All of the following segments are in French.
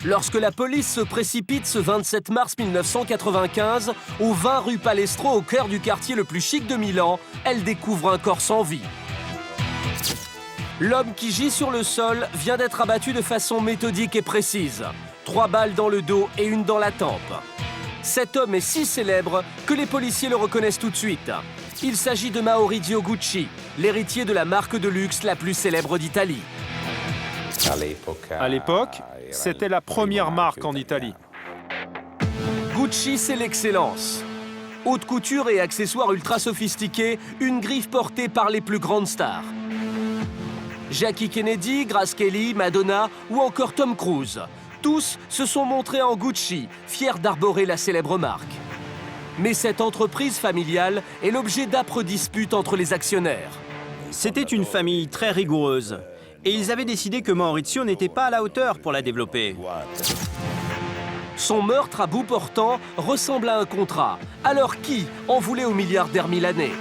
Lorsque la police se précipite ce 27 mars 1995 au 20 rue Palestro, au cœur du quartier le plus chic de Milan, elle découvre un corps sans vie. L'homme qui gît sur le sol vient d'être abattu de façon méthodique et précise. 3 balles dans le dos et une dans la tempe. Cet homme est si célèbre que les policiers le reconnaissent tout de suite. Il s'agit de Maurizio Gucci, l'héritier de la marque de luxe la plus célèbre d'Italie. À l'époque, c'était la première marque en Italie. Gucci, c'est l'excellence. Haute couture et accessoires ultra sophistiqués, une griffe portée par les plus grandes stars. Jackie Kennedy, Grace Kelly, Madonna ou encore Tom Cruise. Tous se sont montrés en Gucci, fiers d'arborer la célèbre marque. Mais cette entreprise familiale est l'objet d'âpres disputes entre les actionnaires. C'était une famille très rigoureuse. Et ils avaient décidé que Maurizio n'était pas à la hauteur pour la développer. Son meurtre à bout portant ressemble à un contrat. Alors qui en voulait au milliardaire milanais?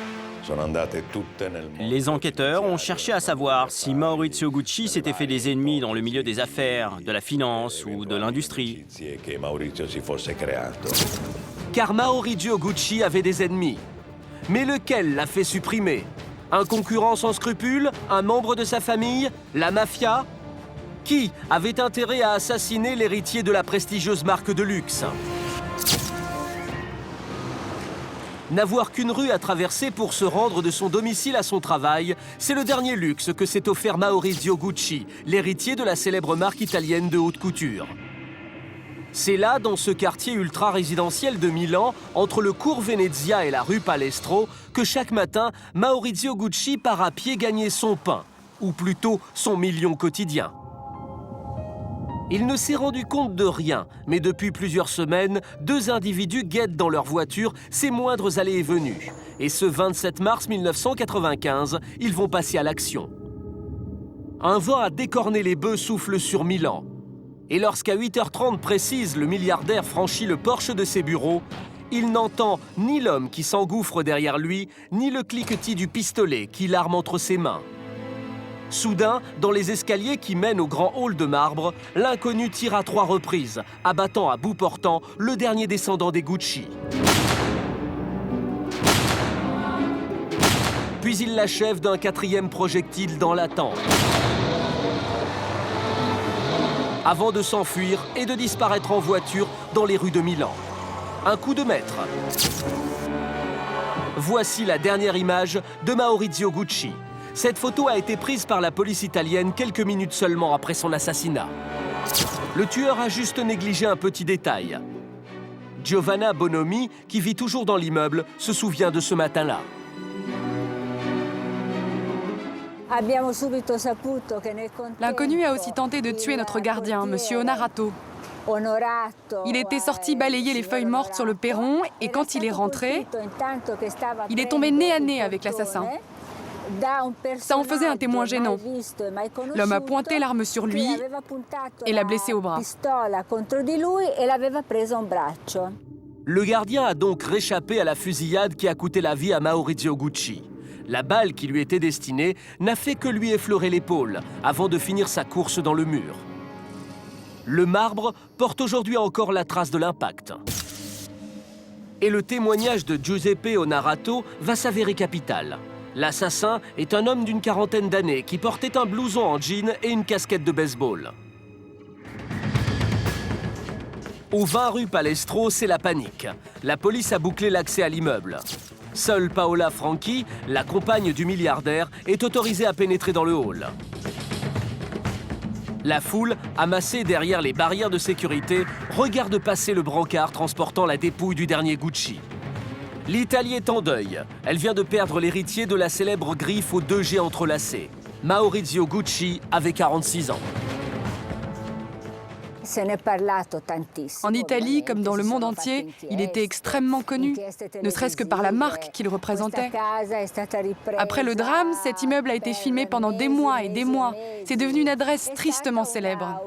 Les enquêteurs ont cherché à savoir si Maurizio Gucci s'était fait des ennemis dans le milieu des affaires, de la finance ou de l'industrie. Car Maurizio Gucci avait des ennemis. Mais lequel l'a fait supprimer? Un concurrent sans scrupules? Un membre de sa famille? La mafia? Qui avait intérêt à assassiner l'héritier de la prestigieuse marque de luxe? N'avoir qu'une rue à traverser pour se rendre de son domicile à son travail, c'est le dernier luxe que s'est offert Maurizio Gucci, l'héritier de la célèbre marque italienne de haute couture. C'est là, dans ce quartier ultra-résidentiel de Milan, entre le cours Venezia et la rue Palestro, que chaque matin, Maurizio Gucci part à pied gagner son pain, ou plutôt son million quotidien. Il ne s'est rendu compte de rien, mais depuis plusieurs semaines, 2 individus guettent dans leur voiture ses moindres allées et venues. Et ce 27 mars 1995, ils vont passer à l'action. Un vent à décorner les bœufs souffle sur Milan. Et lorsqu'à 8h30 précise, le milliardaire franchit le porche de ses bureaux, il n'entend ni l'homme qui s'engouffre derrière lui, ni le cliquetis du pistolet qui l'arme entre ses mains. Soudain, dans les escaliers qui mènent au grand hall de marbre, l'inconnu tire à 3 reprises, abattant à bout portant le dernier descendant des Gucci. Puis il l'achève d'un 4e projectile dans la tempe. Avant de s'enfuir et de disparaître en voiture dans les rues de Milan. Un coup de maître. Voici la dernière image de Maurizio Gucci. Cette photo a été prise par la police italienne quelques minutes seulement après son assassinat. Le tueur a juste négligé un petit détail. Giovanna Bonomi, qui vit toujours dans l'immeuble, se souvient de ce matin-là. L'inconnu a aussi tenté de tuer notre gardien, M. Onorato. Il était sorti balayer les feuilles mortes sur le perron et quand il est rentré, il est tombé nez à nez avec l'assassin. Ça en faisait un témoin gênant. L'homme a pointé l'arme sur lui et l'a blessé au bras. Le gardien a donc réchappé à la fusillade qui a coûté la vie à Maurizio Gucci. La balle qui lui était destinée n'a fait que lui effleurer l'épaule avant de finir sa course dans le mur. Le marbre porte aujourd'hui encore la trace de l'impact. Et le témoignage de Giuseppe Onorato va s'avérer capital. L'assassin est un homme d'une 40aine d'années qui portait un blouson en jean et une casquette de baseball. Au 20 rue Palestro, c'est la panique. La police a bouclé l'accès à l'immeuble. Seule Paola Franchi, la compagne du milliardaire, est autorisée à pénétrer dans le hall. La foule, amassée derrière les barrières de sécurité, regarde passer le brancard transportant la dépouille du dernier Gucci. L'Italie est en deuil. Elle vient de perdre l'héritier de la célèbre griffe aux 2 G entrelacés. Maurizio Gucci avait 46 ans. En Italie, comme dans le monde entier, il était extrêmement connu, ne serait-ce que par la marque qu'il représentait. Après le drame, cet immeuble a été filmé pendant des mois et des mois. C'est devenu une adresse tristement célèbre.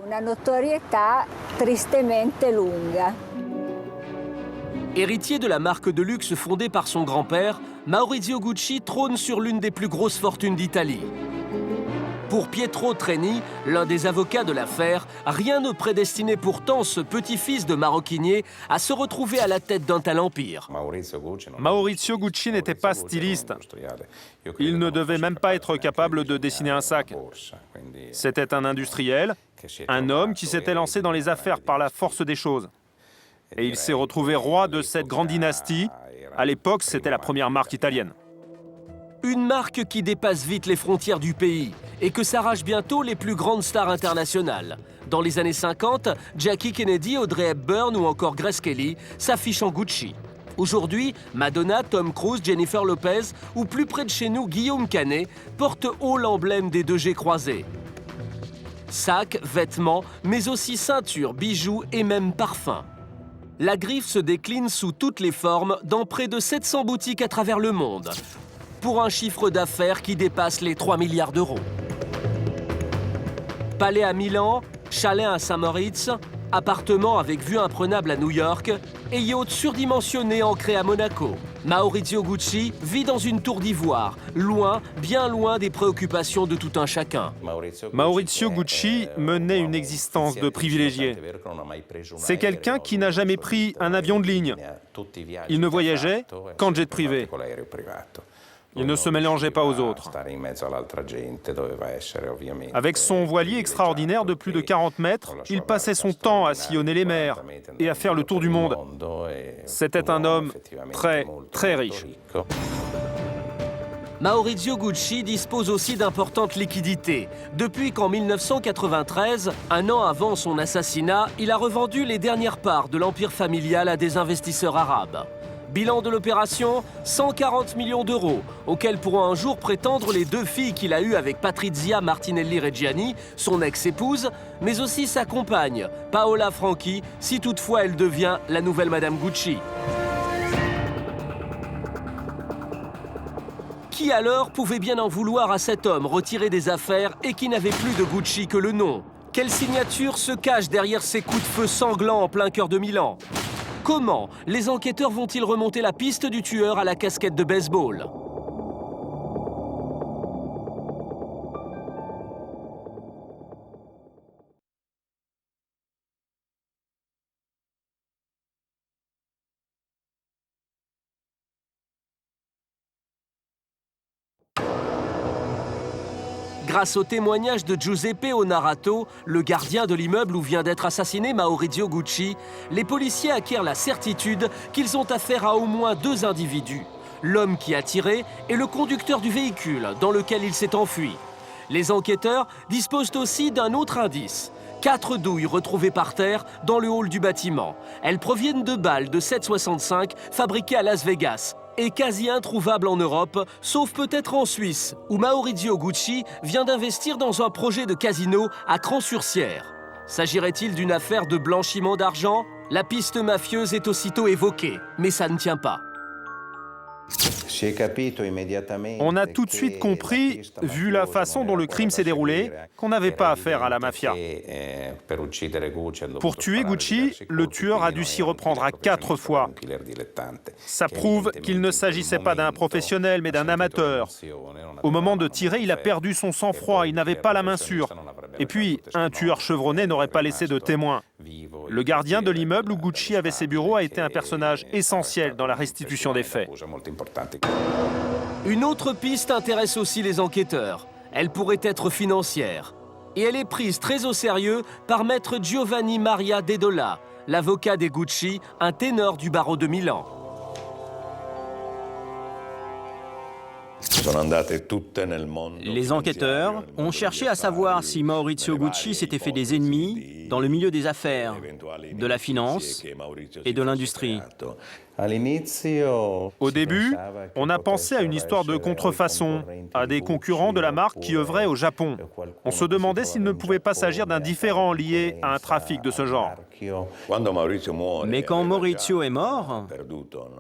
Héritier de la marque de luxe fondée par son grand-père, Maurizio Gucci trône sur l'une des plus grosses fortunes d'Italie. Pour Pietro Treni, l'un des avocats de l'affaire, rien ne prédestinait pourtant ce petit-fils de maroquinier à se retrouver à la tête d'un tel empire. Maurizio Gucci n'était pas styliste. Il ne devait même pas être capable de dessiner un sac. C'était un industriel, un homme qui s'était lancé dans les affaires par la force des choses. Et il s'est retrouvé roi de cette grande dynastie. À l'époque, c'était la première marque italienne. Une marque qui dépasse vite les frontières du pays et que s'arrachent bientôt les plus grandes stars internationales. Dans les années 50, Jackie Kennedy, Audrey Hepburn ou encore Grace Kelly s'affichent en Gucci. Aujourd'hui, Madonna, Tom Cruise, Jennifer Lopez ou plus près de chez nous, Guillaume Canet portent haut l'emblème des 2G croisés. Sacs, vêtements, mais aussi ceintures, bijoux et même parfums. La griffe se décline sous toutes les formes dans près de 700 boutiques à travers le monde, pour un chiffre d'affaires qui dépasse les 3 milliards d'euros. Palais à Milan, chalet à Saint-Moritz, appartement avec vue imprenable à New York et yacht surdimensionné ancré à Monaco. Maurizio Gucci vit dans une tour d'ivoire, loin, bien loin des préoccupations de tout un chacun. Maurizio Gucci menait une existence de privilégié. C'est quelqu'un qui n'a jamais pris un avion de ligne. Il ne voyageait qu'en jet privé. Il ne se mélangeait pas aux autres. Avec son voilier extraordinaire de plus de 40 mètres, il passait son temps à sillonner les mers et à faire le tour du monde. C'était un homme très, très riche. Maurizio Gucci dispose aussi d'importantes liquidités. Depuis qu'en 1993, un an avant son assassinat, il a revendu les dernières parts de l'empire familial à des investisseurs arabes. Bilan de l'opération, 140 millions d'euros, auxquels pourront un jour prétendre les 2 filles qu'il a eues avec Patrizia Martinelli-Reggiani, son ex-épouse, mais aussi sa compagne, Paola Franchi, si toutefois elle devient la nouvelle Madame Gucci. Qui alors pouvait bien en vouloir à cet homme retiré des affaires et qui n'avait plus de Gucci que le nom? Quelle signature se cache derrière ces coups de feu sanglants en plein cœur de Milan? Comment les enquêteurs vont-ils remonter la piste du tueur à la casquette de baseball? Grâce au témoignage de Giuseppe Onarato, le gardien de l'immeuble où vient d'être assassiné Maurizio Gucci, les policiers acquièrent la certitude qu'ils ont affaire à au moins 2 individus. L'homme qui a tiré et le conducteur du véhicule dans lequel il s'est enfui. Les enquêteurs disposent aussi d'un autre indice. 4 douilles retrouvées par terre dans le hall du bâtiment. Elles proviennent de balles de 7,65 fabriquées à Las Vegas et quasi introuvables en Europe, sauf peut-être en Suisse, où Maurizio Gucci vient d'investir dans un projet de casino à Cran-sur-Sierre. S'agirait-il d'une affaire de blanchiment d'argent? La piste mafieuse est aussitôt évoquée, mais ça ne tient pas. On a tout de suite compris, vu la façon dont le crime s'est déroulé, qu'on n'avait pas affaire à la mafia. Pour tuer Gucci, le tueur a dû s'y reprendre à 4 fois. Ça prouve qu'il ne s'agissait pas d'un professionnel, mais d'un amateur. Au moment de tirer, il a perdu son sang-froid, il n'avait pas la main sûre. Et puis, un tueur chevronné n'aurait pas laissé de témoin. Le gardien de l'immeuble où Gucci avait ses bureaux a été un personnage essentiel dans la restitution des faits. Une autre piste intéresse aussi les enquêteurs. Elle pourrait être financière. Et elle est prise très au sérieux par maître Giovanni Maria Dedola, l'avocat des Gucci, un ténor du barreau de Milan. Les enquêteurs ont cherché à savoir si Maurizio Gucci s'était fait des ennemis dans le milieu des affaires, de la finance et de l'industrie. Au début, on a pensé à une histoire de contrefaçon, à des concurrents de la marque qui œuvraient au Japon. On se demandait s'il ne pouvait pas s'agir d'un différend lié à un trafic de ce genre. Mais quand Maurizio est mort,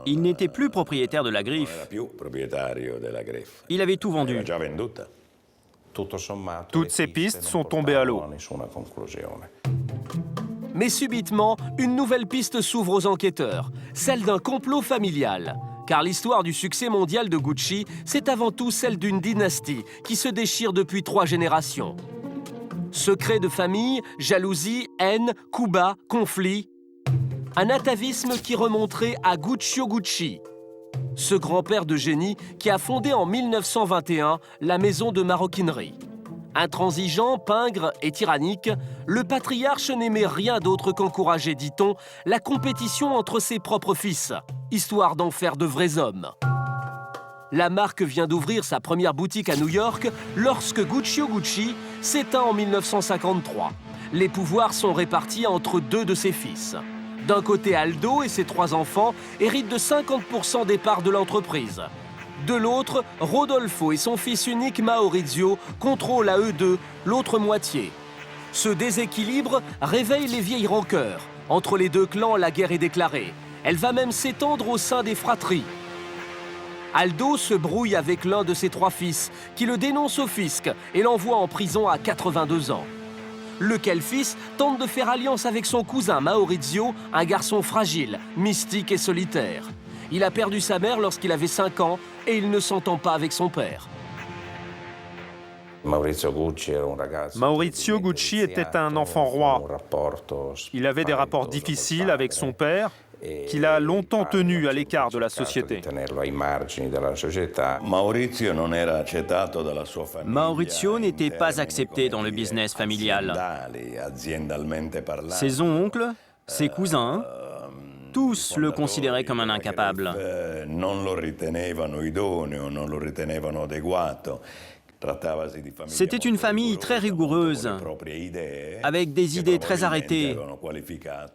il n'était plus propriétaire de la griffe. Il avait tout vendu. Toutes ces pistes sont tombées à l'eau. Mais subitement, une nouvelle piste s'ouvre aux enquêteurs, celle d'un complot familial. Car l'histoire du succès mondial de Gucci, c'est avant tout celle d'une dynastie qui se déchire depuis 3 générations. Secrets de famille, jalousie, haine, coups bas, conflits. Un atavisme qui remonterait à Guccio Gucci, ce grand-père de génie qui a fondé en 1921 la maison de maroquinerie. Intransigeant, pingre et tyrannique, le patriarche n'aimait rien d'autre qu'encourager, dit-on, la compétition entre ses propres fils, histoire d'en faire de vrais hommes. La marque vient d'ouvrir sa première boutique à New York lorsque Guccio Gucci s'éteint en 1953. Les pouvoirs sont répartis entre 2 de ses fils. D'un côté, Aldo et ses 3 enfants héritent de 50% des parts de l'entreprise. De l'autre, Rodolfo et son fils unique Maurizio contrôlent à eux deux l'autre moitié. Ce déséquilibre réveille les vieilles rancœurs. Entre les 2 clans, la guerre est déclarée. Elle va même s'étendre au sein des fratries. Aldo se brouille avec l'un de ses 3 fils, qui le dénonce au fisc et l'envoie en prison à 82 ans. Lequel fils tente de faire alliance avec son cousin Maurizio, un garçon fragile, mystique et solitaire. Il a perdu sa mère lorsqu'il avait 5 ans et il ne s'entend pas avec son père. Maurizio Gucci était un enfant roi. Il avait des rapports difficiles avec son père, qu'il a longtemps tenu à l'écart de la société. Maurizio n'était pas accepté dans le business familial. Ses oncles, ses cousins, tous le considéraient comme un incapable. C'était une famille très rigoureuse, avec des idées très arrêtées.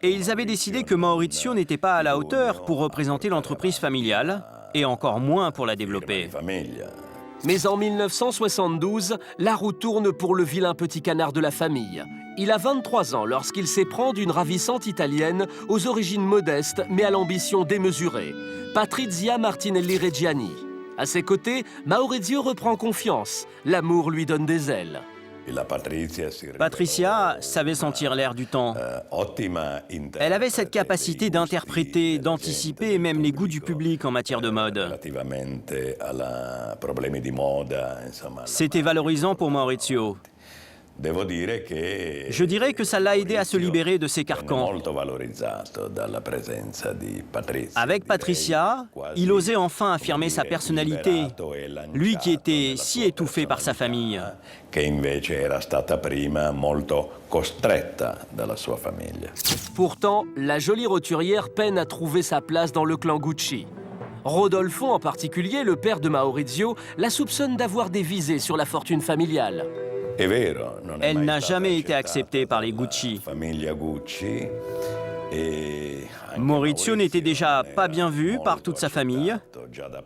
Et ils avaient décidé que Maurizio n'était pas à la hauteur pour représenter l'entreprise familiale, et encore moins pour la développer. Mais en 1972, la roue tourne pour le vilain petit canard de la famille. Il a 23 ans lorsqu'il s'éprend d'une ravissante italienne aux origines modestes mais à l'ambition démesurée, Patrizia Martinelli Reggiani. À ses côtés, Maurizio reprend confiance. L'amour lui donne des ailes. Patricia savait sentir l'air du temps. Elle avait cette capacité d'interpréter, d'anticiper et même les goûts du public en matière de mode. C'était valorisant pour Maurizio. Je dirais que ça l'a aidé à se libérer de ses carcans. Avec Patricia, il osait enfin affirmer sa personnalité, lui qui était si étouffé par sa famille. Pourtant, la jolie roturière peine à trouver sa place dans le clan Gucci. Rodolfo en particulier, le père de Maurizio, la soupçonne d'avoir des visées sur la fortune familiale. Elle n'a jamais été acceptée par les Gucci. Maurizio n'était déjà pas bien vu par toute sa famille.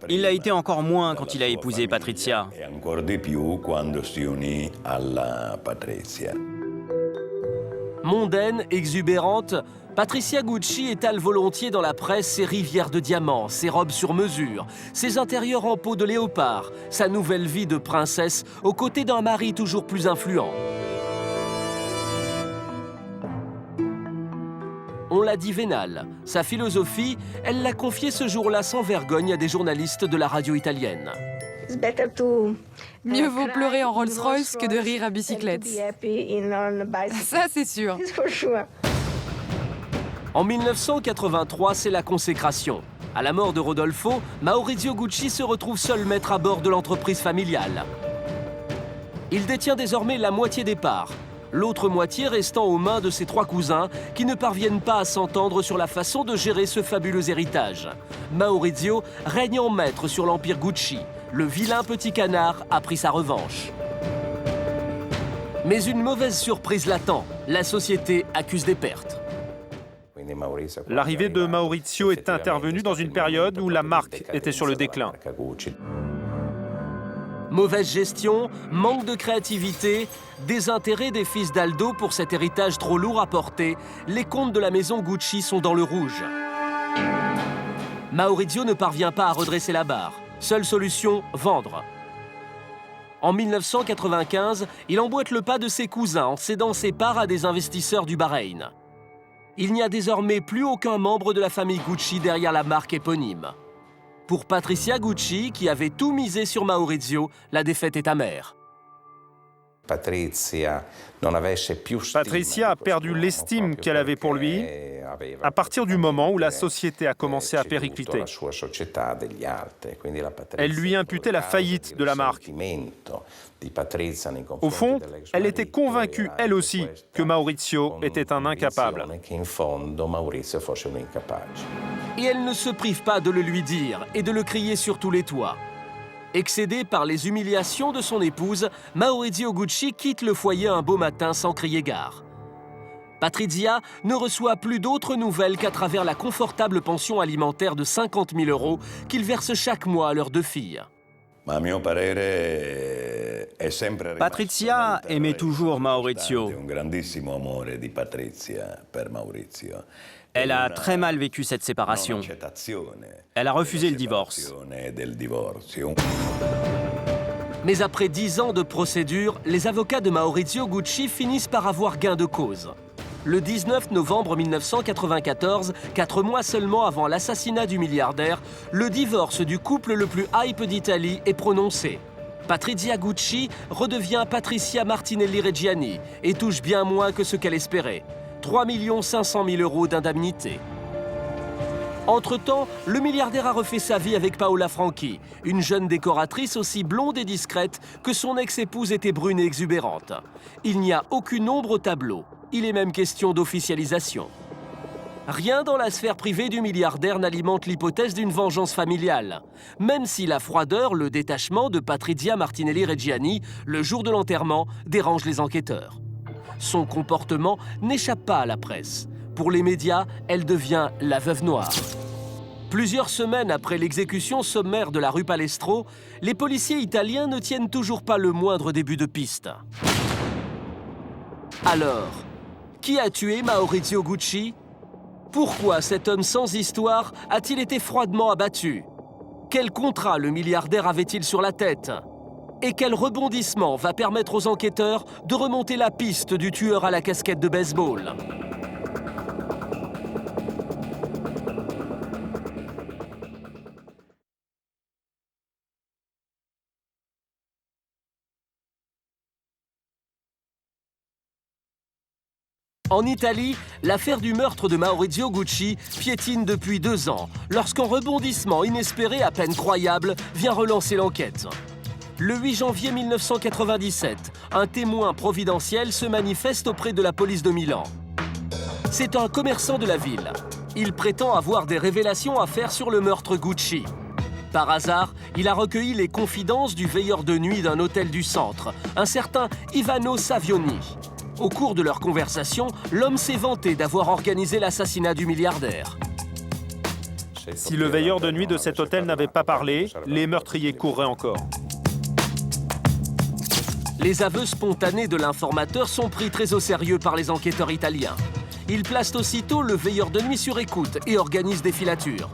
Il l'a été encore moins quand il a épousé Patrizia. Mondaine, exubérante, Patrizia Gucci étale volontiers dans la presse ses rivières de diamants, ses robes sur mesure, ses intérieurs en peau de léopard, sa nouvelle vie de princesse aux côtés d'un mari toujours plus influent. On l'a dit vénale. Sa philosophie, elle l'a confiée ce jour-là sans vergogne à des journalistes de la radio italienne. Mieux vaut pleurer en Rolls-Royce que de rire à bicyclette. Ça, c'est sûr. En 1983, c'est la consécration. À la mort de Rodolfo, Maurizio Gucci se retrouve seul maître à bord de l'entreprise familiale. Il détient désormais la moitié des parts, l'autre moitié restant aux mains de ses 3 cousins qui ne parviennent pas à s'entendre sur la façon de gérer ce fabuleux héritage. Maurizio règne en maître sur l'empire Gucci. Le vilain petit canard a pris sa revanche. Mais une mauvaise surprise l'attend. La société accuse des pertes. L'arrivée de Maurizio est intervenue dans une période où la marque était sur le déclin. Mauvaise gestion, manque de créativité, désintérêt des fils d'Aldo pour cet héritage trop lourd à porter, les comptes de la maison Gucci sont dans le rouge. Maurizio ne parvient pas à redresser la barre. Seule solution, vendre. En 1995, il emboîte le pas de ses cousins en cédant ses parts à des investisseurs du Bahreïn. Il n'y a désormais plus aucun membre de la famille Gucci derrière la marque éponyme. Pour Patricia Gucci, qui avait tout misé sur Maurizio, la défaite est amère. Patricia a perdu l'estime qu'elle avait pour lui à partir du moment où la société a commencé à péricliter. Elle lui imputait la faillite de la marque. Au fond, elle était convaincue, elle aussi, que Maurizio était un incapable. Et elle ne se prive pas de le lui dire et de le crier sur tous les toits. Excédé par les humiliations de son épouse, Maurizio Gucci quitte le foyer un beau matin sans crier gare. Patrizia ne reçoit plus d'autres nouvelles qu'à travers la confortable pension alimentaire de 50 000 € qu'il verse chaque mois à leurs 2 filles. Patrizia aimait toujours Maurizio. Elle a très mal vécu cette séparation. Elle a refusé le divorce. Mais après 10 ans de procédure, les avocats de Maurizio Gucci finissent par avoir gain de cause. Le 19 novembre 1994, 4 mois seulement avant l'assassinat du milliardaire, le divorce du couple le plus hype d'Italie est prononcé. Patrizia Gucci redevient Patricia Martinelli Reggiani et touche bien moins que ce qu'elle espérait. 3 500 000 € d'indemnité. Entre-temps, le milliardaire a refait sa vie avec Paola Franchi, une jeune décoratrice aussi blonde et discrète que son ex-épouse était brune et exubérante. Il n'y a aucune ombre au tableau. Il est même question d'officialisation. Rien dans la sphère privée du milliardaire n'alimente l'hypothèse d'une vengeance familiale, même si la froideur, le détachement de Patrizia Martinelli Reggiani, le jour de l'enterrement, dérange les enquêteurs. Son comportement n'échappe pas à la presse. Pour les médias, elle devient la veuve noire. Plusieurs semaines après l'exécution sommaire de la rue Palestro, les policiers italiens ne tiennent toujours pas le moindre début de piste. Alors, qui a tué Maurizio Gucci? Pourquoi cet homme sans histoire a-t-il été froidement abattu? Quel contrat le milliardaire avait-il sur la tête? Et quel rebondissement va permettre aux enquêteurs de remonter la piste du tueur à la casquette de baseball? En Italie, l'affaire du meurtre de Maurizio Gucci piétine depuis 2 ans, lorsqu'un rebondissement inespéré à peine croyable vient relancer l'enquête. Le 8 janvier 1997, un témoin providentiel se manifeste auprès de la police de Milan. C'est un commerçant de la ville. Il prétend avoir des révélations à faire sur le meurtre Gucci. Par hasard, il a recueilli les confidences du veilleur de nuit d'un hôtel du centre, un certain Ivano Savioni. Au cours de leur conversation, l'homme s'est vanté d'avoir organisé l'assassinat du milliardaire. Si le veilleur de nuit de cet hôtel n'avait pas parlé, les meurtriers courraient encore. Les aveux spontanés de l'informateur sont pris très au sérieux par les enquêteurs italiens. Ils placent aussitôt le veilleur de nuit sur écoute et organisent des filatures.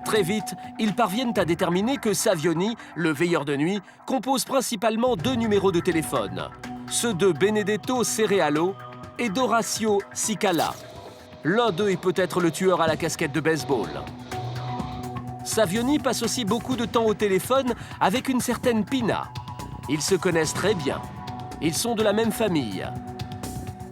Très vite, ils parviennent à déterminer que Savioni, le veilleur de nuit, compose principalement 2 numéros de téléphone, ceux de Benedetto Cerealo et d'Orazio Cicala. L'un d'eux est peut-être le tueur à la casquette de baseball. Savioni passe aussi beaucoup de temps au téléphone avec une certaine Pina. Ils se connaissent très bien. Ils sont de la même famille.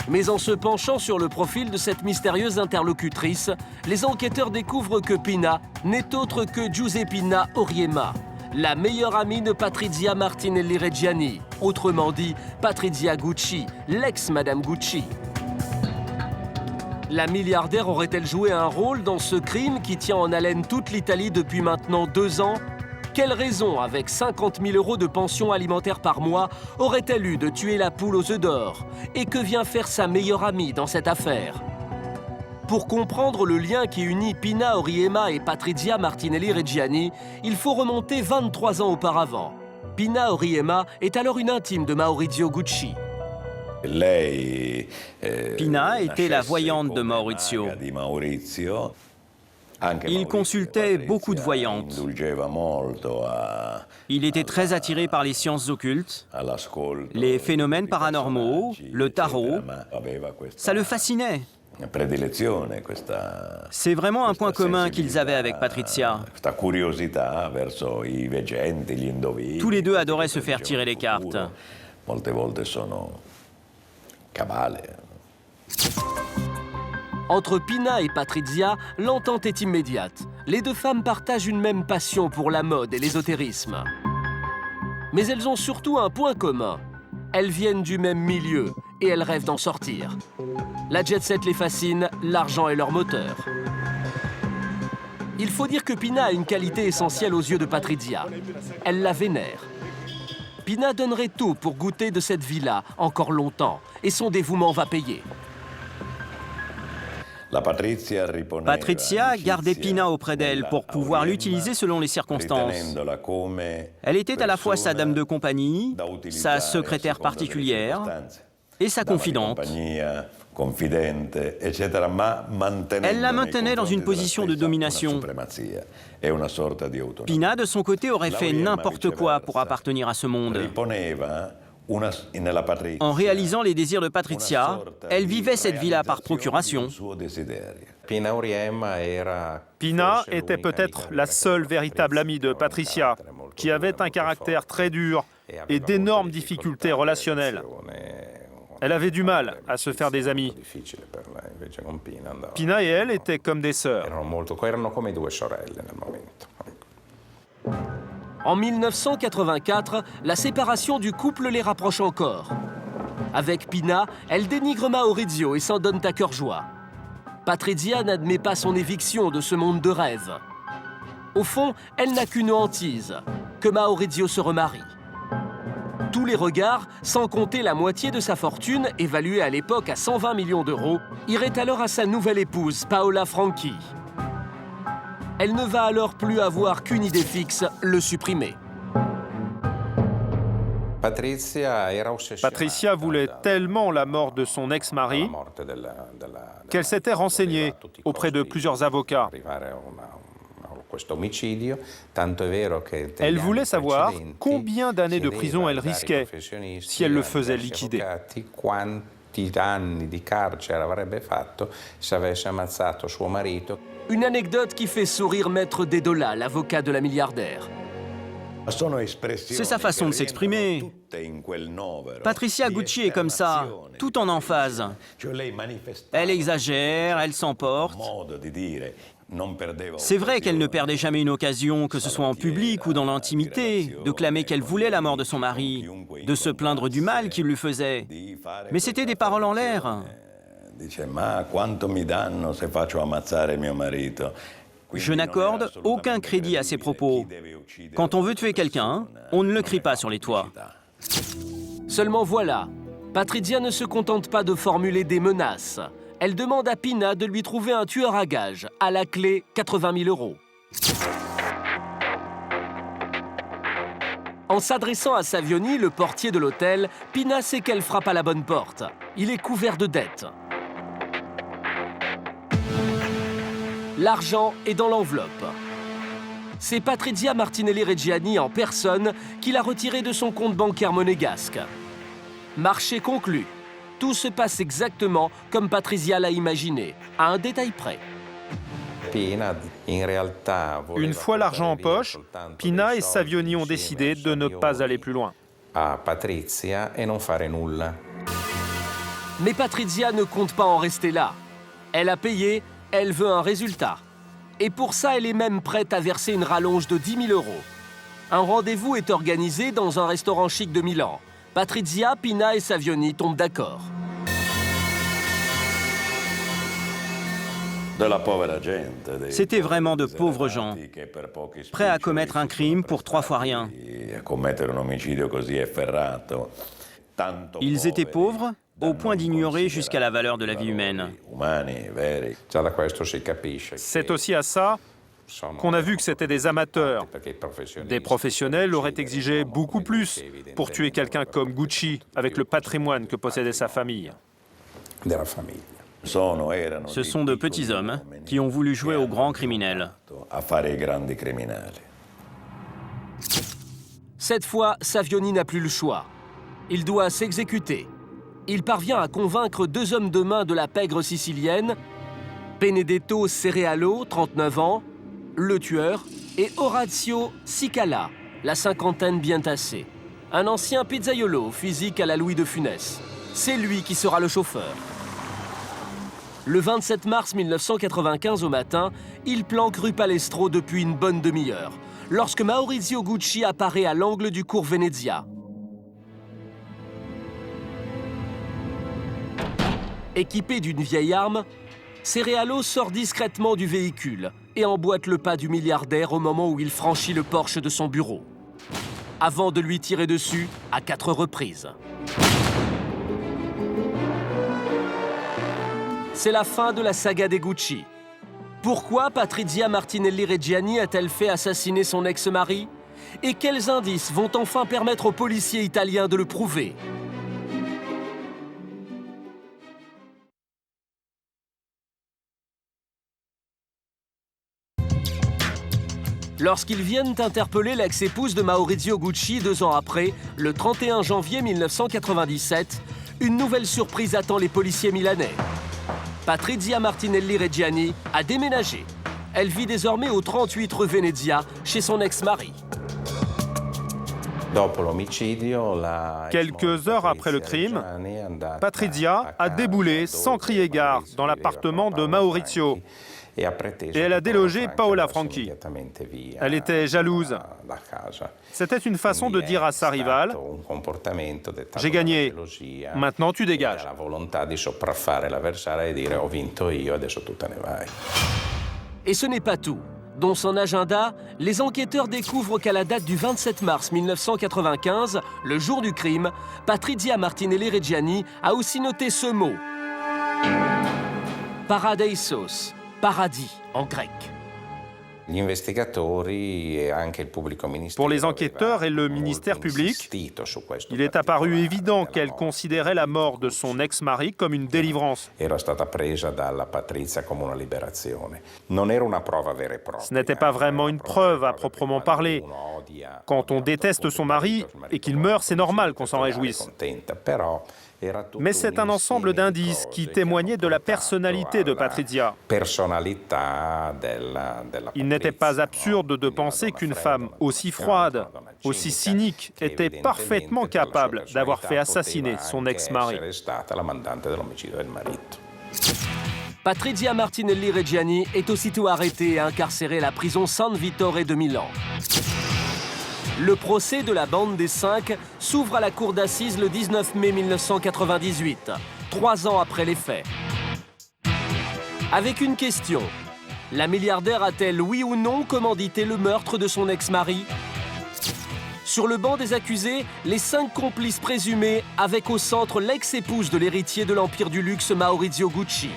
Mais en se penchant sur le profil de cette mystérieuse interlocutrice, les enquêteurs découvrent que Pina n'est autre que Giuseppina Oriema, la meilleure amie de Patrizia Martinelli Reggiani, autrement dit Patrizia Gucci, l'ex-Madame Gucci. La milliardaire aurait-elle joué un rôle dans ce crime qui tient en haleine toute l'Italie depuis maintenant 2 ans? Quelle raison, avec 50 000 € de pension alimentaire par mois, aurait-elle eu de tuer la poule aux œufs d'or? Et que vient faire sa meilleure amie dans cette affaire? Pour comprendre le lien qui unit Pina Oriema et Patrizia Martinelli Reggiani, il faut remonter 23 ans auparavant. Pina Oriema est alors une intime de Maurizio Gucci. Pina était la voyante de Maurizio. Il consultait beaucoup de voyantes. Il était très attiré par les sciences occultes, les phénomènes paranormaux, le tarot. Ça le fascinait. C'est vraiment un point commun qu'ils avaient avec Patrizia. Tous les deux adoraient se faire tirer les cartes. Entre Pina et Patrizia, l'entente est immédiate. Les deux femmes partagent une même passion pour la mode et l'ésotérisme. Mais elles ont surtout un point commun. Elles viennent du même milieu et elles rêvent d'en sortir. La jet-set les fascine, l'argent est leur moteur. Il faut dire que Pina a une qualité essentielle aux yeux de Patrizia. Elle la vénère. Pina donnerait tout pour goûter de cette vie-là encore longtemps, et son dévouement va payer. Patrizia gardait Pina auprès d'elle pour pouvoir l'utiliser selon les circonstances. Elle était à la fois sa dame de compagnie, sa secrétaire particulière et sa confidente. Elle la maintenait dans une position de domination. Pina, de son côté, aurait fait n'importe quoi pour appartenir à ce monde. En réalisant les désirs de Patrizia, elle vivait cette vie-là par procuration. Pina était peut-être la seule véritable amie de Patrizia, qui avait un caractère très dur et d'énormes difficultés relationnelles. Elle avait du mal à se faire des amis. Pina et elle étaient comme des sœurs. En 1984, la séparation du couple les rapproche encore. Avec Pina, elle dénigre Maurizio et s'en donne à cœur joie. Patrizia n'admet pas son éviction de ce monde de rêve. Au fond, elle n'a qu'une hantise, que Maurizio se remarie. Tous les regards, sans compter la moitié de sa fortune, évaluée à l'époque à 120 millions d'euros, iraient alors à sa nouvelle épouse, Paola Franchi. Elle ne va alors plus avoir qu'une idée fixe, le supprimer. Patrizia voulait tellement la mort de son ex-mari qu'elle s'était renseignée auprès de plusieurs avocats. Elle voulait savoir combien d'années de prison elle risquait si elle le faisait liquider. Une anecdote qui fait sourire Maître Dedola, l'avocat de la milliardaire. C'est sa façon de s'exprimer. Patrizia Gucci est comme ça, tout en emphase. Elle exagère, elle s'emporte. C'est vrai qu'elle ne perdait jamais une occasion, que ce soit en public ou dans l'intimité, de clamer qu'elle voulait la mort de son mari, de se plaindre du mal qu'il lui faisait. Mais c'était des paroles en l'air. Je n'accorde aucun crédit à ses propos. Quand on veut tuer quelqu'un, on ne le crie pas sur les toits. Seulement voilà, Patrizia ne se contente pas de formuler des menaces. Elle demande à Pina de lui trouver un tueur à gages, à la clé 80 000 euros. En s'adressant à Savioni, le portier de l'hôtel, Pina sait qu'elle frappe à la bonne porte. Il est couvert de dettes. L'argent est dans l'enveloppe. C'est Patrizia Martinelli Reggiani en personne qui l'a retiré de son compte bancaire monégasque. Marché conclu. Tout se passe exactement comme Patrizia l'a imaginé, à un détail près. Une fois l'argent en poche, Pina et Savioni ont décidé de ne pas aller plus loin. Mais Patrizia ne compte pas en rester là. Elle a payé, elle veut un résultat. Et pour ça, elle est même prête à verser une rallonge de 10 000 euros. Un rendez-vous est organisé dans un restaurant chic de Milan. Patrizia, Pina et Savioni tombent d'accord. C'était vraiment de pauvres gens, prêts à commettre un crime pour 3 fois rien. Ils étaient pauvres au point d'ignorer jusqu'à la valeur de la vie humaine. C'est aussi à ça qu'on a vu que c'était des amateurs. Des professionnels auraient exigé beaucoup plus pour tuer quelqu'un comme Gucci, avec le patrimoine que possédait sa famille. Ce sont de petits hommes qui ont voulu jouer aux grands criminels. Cette fois, Savioni n'a plus le choix. Il doit s'exécuter. il parvient à convaincre 2 hommes de main de la pègre sicilienne, Benedetto Cerealo, 39 ans, le tueur, et Orazio Cicala, la cinquantaine bien tassée. Un ancien pizzaiolo, physique à la Louis de Funès. C'est lui qui sera le chauffeur. Le 27 mars 1995 au matin, il planque rue Palestro depuis une bonne demi-heure, lorsque Maurizio Gucci apparaît à l'angle du cours Venezia. Équipé d'une vieille arme, Cerealo sort discrètement du véhicule et emboîte le pas du milliardaire au moment où il franchit le porche de son bureau, avant de lui tirer dessus à 4 reprises. C'est la fin de la saga des Gucci. Pourquoi Patrizia Martinelli Reggiani a-t-elle fait assassiner son ex-mari? Et quels indices vont enfin permettre aux policiers italiens de le prouver? Lorsqu'ils viennent interpeller l'ex-épouse de Maurizio Gucci 2 ans après, le 31 janvier 1997, une nouvelle surprise attend les policiers milanais. Patrizia Martinelli Reggiani a déménagé. Elle vit désormais au 38 rue Venezia, chez son ex-mari. Quelques heures après le crime, Patrizia a déboulé sans crier gare dans l'appartement de Maurizio et elle a délogé Paola Franchi. Elle était jalouse. C'était une façon de dire à sa rivale « J'ai gagné, maintenant tu dégages ». Et ce n'est pas tout. Dans son agenda, les enquêteurs découvrent qu'à la date du 27 mars 1995, le jour du crime, Patrizia Martinelli Reggiani a aussi noté ce mot. Paradeisos, paradis en grec. Pour les enquêteurs et le ministère public, il est apparu évident qu'elle considérait la mort de son ex-mari comme une délivrance. Ce n'était pas vraiment une preuve à proprement parler. Quand on déteste son mari et qu'il meurt, c'est normal qu'on s'en réjouisse. Mais c'est un ensemble d'indices qui témoignaient de la personnalité de Patrizia. Il n'était pas absurde de penser qu'une femme aussi froide, aussi cynique, était parfaitement capable d'avoir fait assassiner son ex-mari. Patrizia Martinelli Reggiani est aussitôt arrêtée et incarcérée à la prison San Vittore de Milan. Le procès de la bande des 5 s'ouvre à la cour d'assises le 19 mai 1998, 3 ans après les faits. Avec une question, la milliardaire a-t-elle oui ou non commandité le meurtre de son ex-mari? Sur le banc des accusés, les 5 complices présumés avec au centre l'ex-épouse de l'héritier de l'empire du luxe Maurizio Gucci.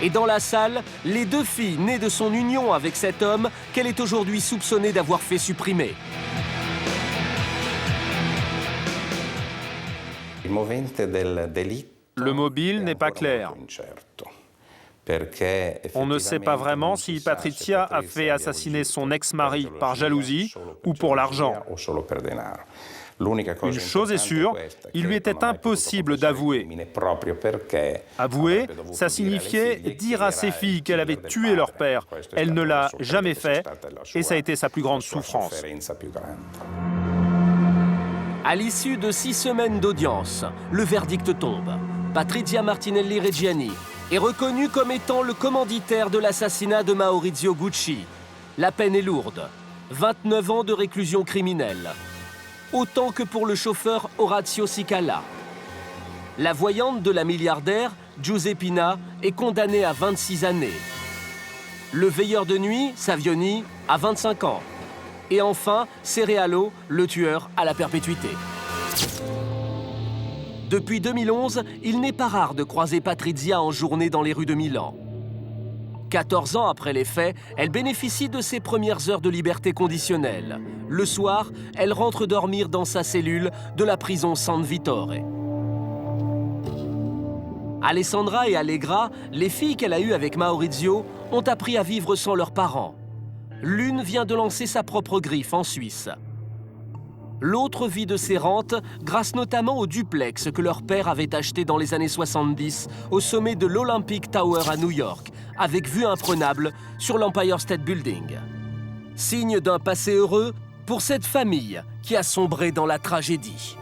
Et dans la salle, les 2 filles nées de son union avec cet homme qu'elle est aujourd'hui soupçonnée d'avoir fait supprimer. Le mobile n'est pas clair. On ne sait pas vraiment si Patrizia a fait assassiner son ex-mari par jalousie ou pour l'argent. Une chose est sûre, il lui était impossible d'avouer. Avouer, ça signifiait dire à ses filles qu'elle avait tué leur père. Elle ne l'a jamais fait et ça a été sa plus grande souffrance. À l'issue de 6 semaines d'audience, le verdict tombe. Patrizia Martinelli Reggiani est reconnu comme étant le commanditaire de l'assassinat de Maurizio Gucci. La peine est lourde, 29 ans de réclusion criminelle. Autant que pour le chauffeur Orazio Cicala. La voyante de la milliardaire, Giuseppina, est condamnée à 26 années. Le veilleur de nuit, Savioni, à 25 ans. Et enfin, Cerealo, le tueur, à la perpétuité. Depuis 2011, il n'est pas rare de croiser Patrizia en journée dans les rues de Milan. 14 ans après les faits, elle bénéficie de ses premières heures de liberté conditionnelle. Le soir, elle rentre dormir dans sa cellule de la prison San Vittore. Alessandra et Allegra, les filles qu'elle a eues avec Maurizio, ont appris à vivre sans leurs parents. L'une vient de lancer sa propre griffe en Suisse. L'autre vit de ses rentes grâce notamment au duplex que leur père avait acheté dans les années 70 au sommet de l'Olympic Tower à New York, avec vue imprenable sur l'Empire State Building. Signe d'un passé heureux pour cette famille qui a sombré dans la tragédie.